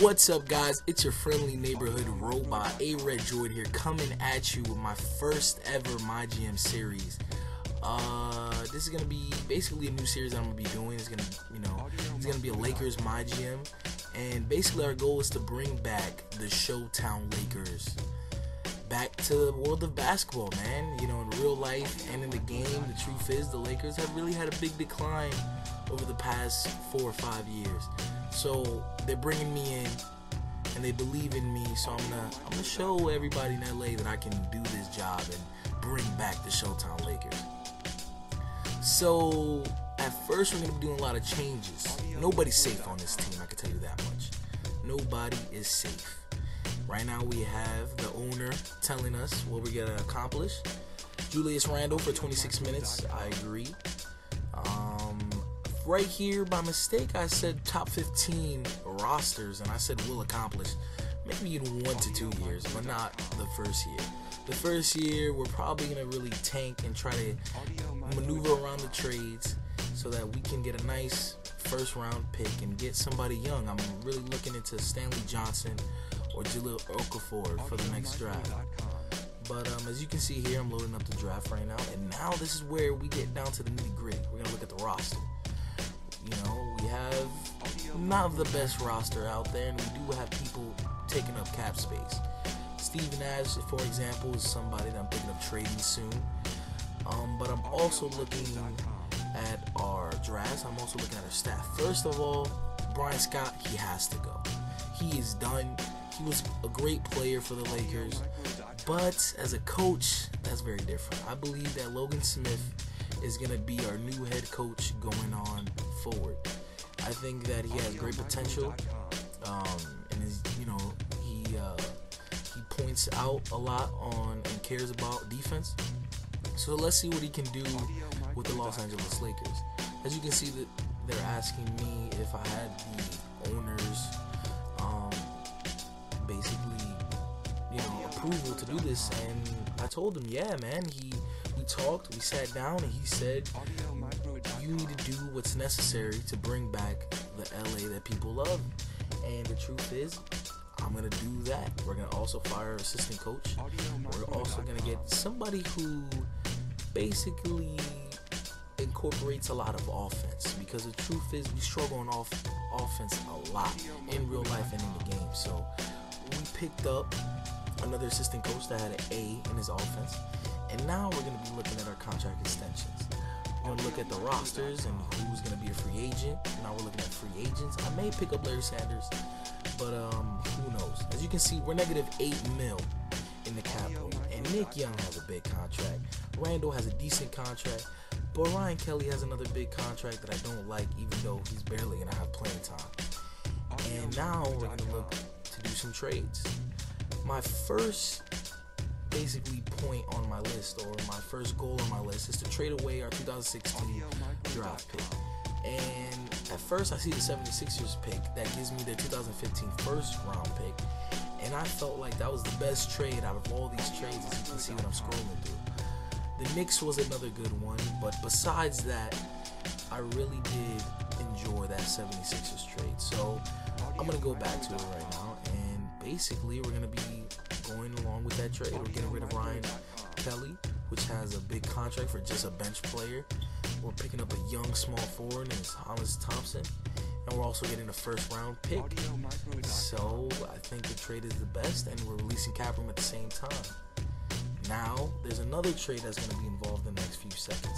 What's up, guys? It's your friendly neighborhood robot, A-Red Droid here, coming at you with my first ever MyGm series. This is gonna be basically a new series that I'm gonna be doing. It's gonna be a Lakers MyGm, and basically our goal is to bring back the Showtime Lakers back to the world of basketball, man. You know, in real life and in the game, the truth is the Lakers have really had a big decline over the past 4 or 5 years. So they're bringing me in, and they believe in me. So I'm gonna show everybody in LA that I can do this job and bring back the Showtime Lakers. So at first we're gonna be doing a lot of changes. Nobody's safe on this team, I can tell you that much. Nobody is safe. Right now we have the owner telling us what we're gonna accomplish. Julius Randle for 26 minutes. I agree. Right here, by mistake, I said top 15 rosters, and I said we'll accomplish maybe in 1 to 2 years, but not the first year. The first year, we're probably going to really tank and try to maneuver around the trades so that we can get a nice first-round pick and get somebody young. I'm really looking into Stanley Johnson or Jaleel Okafor for the next draft. But as you can see here, I'm loading up the draft right now, and now this is where we get down to the nitty-gritty. We're going to look at the roster. You know, we have not the best roster out there, and we do have people taking up cap space. Steve Nash, for example, is somebody that I'm thinking of trading soon. But I'm also looking at our drafts. I'm also looking at our staff. First of all, Brian Scott, he has to go. He is done. He was a great player for the Lakers, but as a coach, that's very different. I believe that Logan Smith is going to be our new head coach going on forward. I think that he has great potential, and he points out a lot on and cares about defense. So let's see what he can do with the Los Angeles Lakers. As you can see, that they're asking me if I had the owners basically approval to do this, and I told him, yeah, man. We talked, we sat down, and he said, you need to do what's necessary to bring back the LA that people love. And the truth is, I'm going to do that. We're going to also fire an assistant coach. We're also going to get somebody who basically incorporates a lot of offense, because the truth is we struggle on offense a lot in real life and in the game. So we picked up another assistant coach that had an A in his offense. And now we're going to be looking at our contract extensions. We're going to look at the rosters and who's going to be a free agent. Now we're looking at free agents. I may pick up Larry Sanders, but who knows? As you can see, we're negative $8 million in the cap room. And Nick Young has a big contract. Randall has a decent contract. But Ryan Kelly has another big contract that I don't like, even though he's barely going to have playing time. And now we're going to look to do some trades. My first basically point on my list, or my first goal on my list, is to trade away our 2016 draft pick. And at first I see the 76ers pick that gives me the 2015 first round pick, and I felt like that was the best trade out of all these trades, as you can see when I'm scrolling through. The Knicks was another good one, but besides that, I really did enjoy that 76ers trade. So I'm going to go back to it right now, and basically we're going to be going along with that trade. We're getting rid of Ryan Kelly, which has a big contract for just a bench player. We're picking up a young small forward named Hollis Thompson, and we're also getting a first round pick. So I think the trade is the best, and we're releasing cap room at the same time. Now there's another trade that's going to be involved in the next few seconds.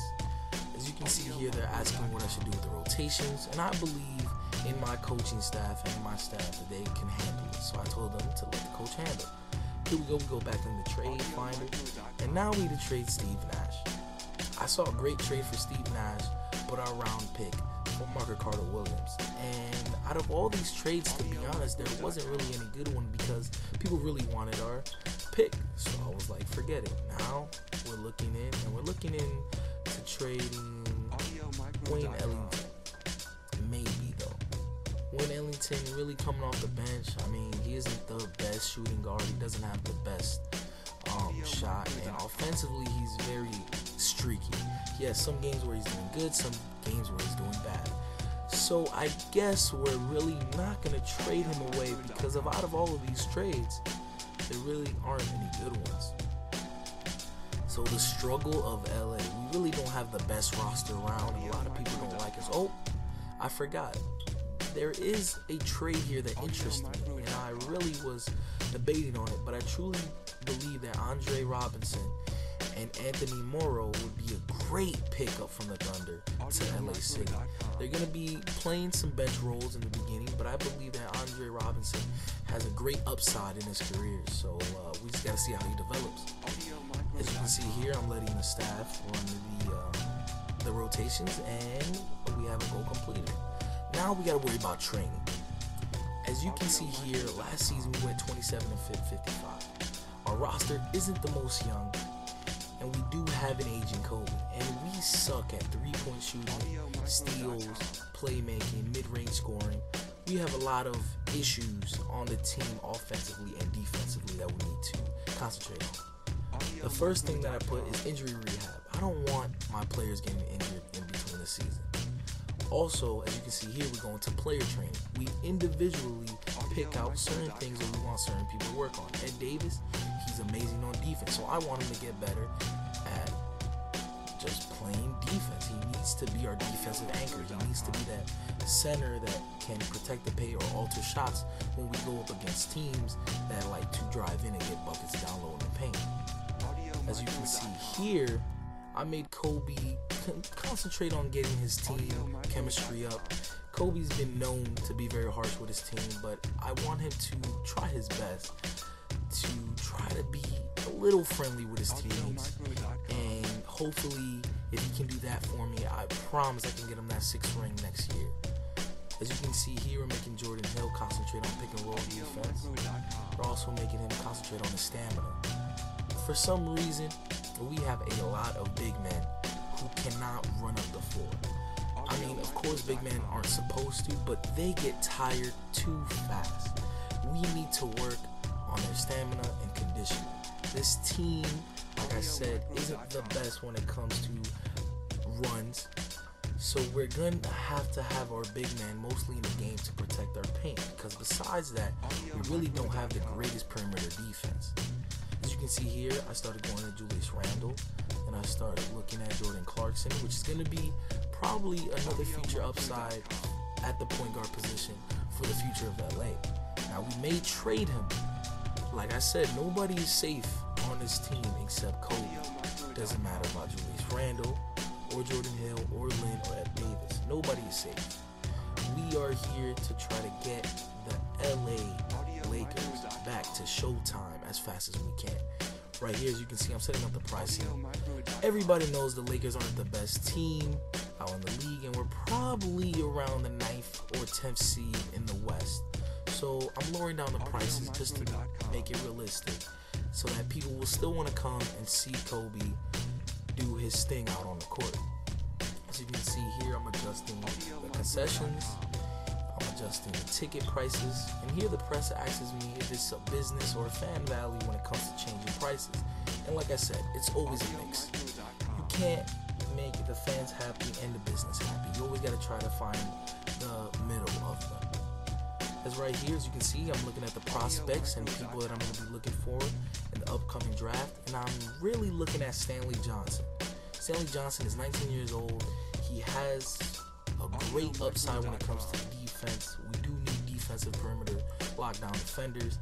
As you can see here, they're asking what I should do with the rotations, and I believe in my coaching staff and my staff that they can handle it. So I told them to let the coach handle. Here we go back in the trade finder, and now we need to trade Steve Nash. I saw a great trade for Steve Nash, but our round pick for Marcus Carter Williams. And out of all these trades, to be honest, there wasn't really any good one, because people really wanted our pick. So I was like, forget it. Now we're looking in to trading Wayne Ellington. Maybe though. Wayne Ellington really coming off the bench. I mean, he isn't the best shooting guard. He doesn't have the best shot, and offensively he's very streaky. He has some games where he's doing good, some games where he's doing bad. So I guess we're really not going to trade him away because out of all of these trades, there really aren't any good ones. So the struggle of LA, we really don't have the best roster around, and a lot of people don't like us. Oh, I forgot. There is a trade here that interests me, and I really was debating on it, but I truly believe that Andre Robinson and Anthony Morrow would be a great pickup from the Thunder to LA City. They're going to be playing some bench roles in the beginning, but I believe that Andre Robinson has a great upside in his career, so we just got to see how he develops. As you can see here, I'm letting the staff run the rotations, and we have a goal completed. Now we got to worry about training. As you can see here, last season we went 27 and 55. Our roster isn't the most young, and we do have an aging Kobe, and we suck at three-point shooting, steals, playmaking, mid-range scoring. We have a lot of issues on the team offensively and defensively that we need to concentrate on. The first thing that I put is injury rehab. I don't want my players getting injured in between the season. Also, as you can see here, we're going to player training. We individually pick out certain things that we want certain people to work on. Ed Davis, he's amazing on defense, so I want him to get better at just playing defense. He needs to be our defensive anchor. He needs to be that center that can protect the paint or alter shots when we go up against teams that like to drive in and get buckets down low in the paint. As you can see here, I made Kobe concentrate on getting his team chemistry up. Kobe's been known to be very harsh with his team, but I want him to try his best to try to be a little friendly with his teammates, and hopefully if he can do that for me, I promise I can get him that 6th ring next year. As you can see here, we're making Jordan Hill concentrate on pick and roll defense. We're also making him concentrate on his stamina. For some reason, we have a lot of big men who cannot run up the floor. I mean, of course big men aren't supposed to, but they get tired too fast. We need to work on their stamina and conditioning. This team, like I said, isn't the best when it comes to runs. So we're going to have our big man mostly in the game to protect our paint, because besides that, we really don't have the greatest perimeter defense. As you can see here, I started going to Julius Randle, and I started looking at Jordan Clarkson, which is going to be probably another future upside at the point guard position for the future of LA. Now, we may trade him. Like I said, nobody is safe on this team except Kobe. Doesn't matter about Julius Randle or Jordan Hill or Lynn or Ed Davis. Nobody is safe. We are here to try to get the LA Lakers back to Showtime as fast as we can. Right here, as you can see, I'm setting up the pricing. Everybody knows the Lakers aren't the best team out in the league, and we're probably around the 9th or 10th seed in the West. So I'm lowering down the prices just to make it realistic, so that people will still want to come and see Kobe do his thing out on the court. As you can see here, I'm adjusting the concessions, I'm adjusting the ticket prices, and here the press asks me if it's a business or a fan value when it comes to changing prices. And like I said, it's always a mix. You can't make the fans happy and the business happy. You always got to try to find the middle of them. As right here, as you can see, I'm looking at the prospects and people that I'm going to be looking for in the upcoming draft, and I'm really looking at Stanley Johnson. Stanley Johnson is 19 years old. He has a great upside when it comes to defense. We do need defensive perimeter lockdown defenders,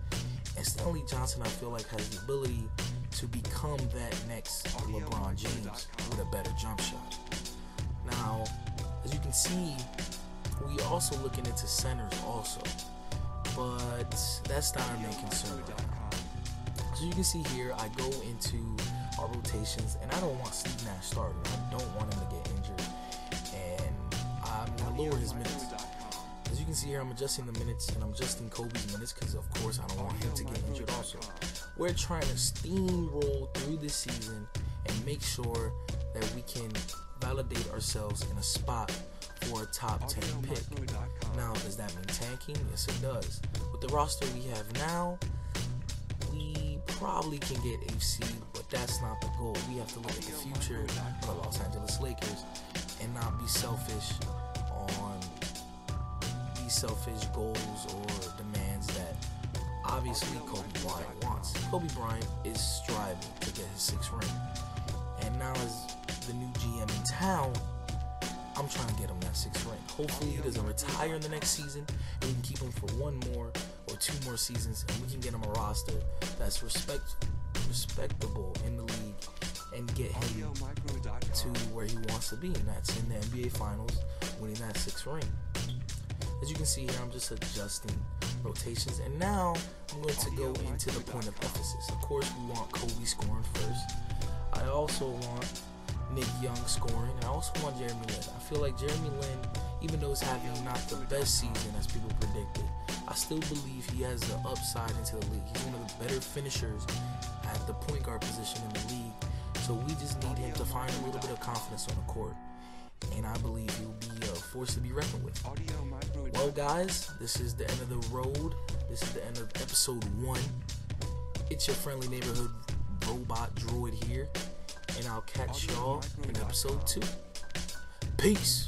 and Stanley Johnson, I feel like, has the ability to become that next LeBron James with a better jump shot. Now, as you can see, we also looking into centers also, but that's not our main concern right now. So you can see here, I go into our rotations, and I don't want Steve Nash starting. I don't want him to get injured, and I'm going to lower his minutes. As you can see here, I'm adjusting the minutes, and I'm adjusting Kobe's minutes because, of course, I don't want him to get injured also. We're trying to steamroll through this season and make sure that we can validate ourselves in a spot for a top 10 pick. Now, does that mean tanking? Yes, it does. With the roster we have now, we probably can get a seed, but that's not the goal. We have to look at the future of the Los Angeles Lakers and not be selfish on be selfish goals or demands that obviously Kobe Bryant wants. Kobe Bryant is striving to get his 6th ring. And now as the new GM in town, I'm trying to get him that 6th ring. Hopefully he doesn't retire in the next season, and we can keep him for 1 more or 2 more seasons, and we can get him a roster that's respectable in the league and get him to where he wants to be, and that's in the NBA Finals, winning that 6th ring. As you can see here, I'm just adjusting rotations, and now I'm going to go into the point of emphasis. Of course, we want Kobe scoring first. I also want Nick Young scoring, and I also want Jeremy Lin. I feel like Jeremy Lin, even though he's having not the best season as people predicted, I still believe he has the upside into the league. He's one of the better finishers at the point guard position in the league. So we just need him to find a little bit of confidence on the court, and I believe he'll be a force to be reckoned with. Well, guys, this is the end of the road. This is the end of episode 1. It's your friendly neighborhood robot droid here, and I'll catch y'all in episode 2. Peace.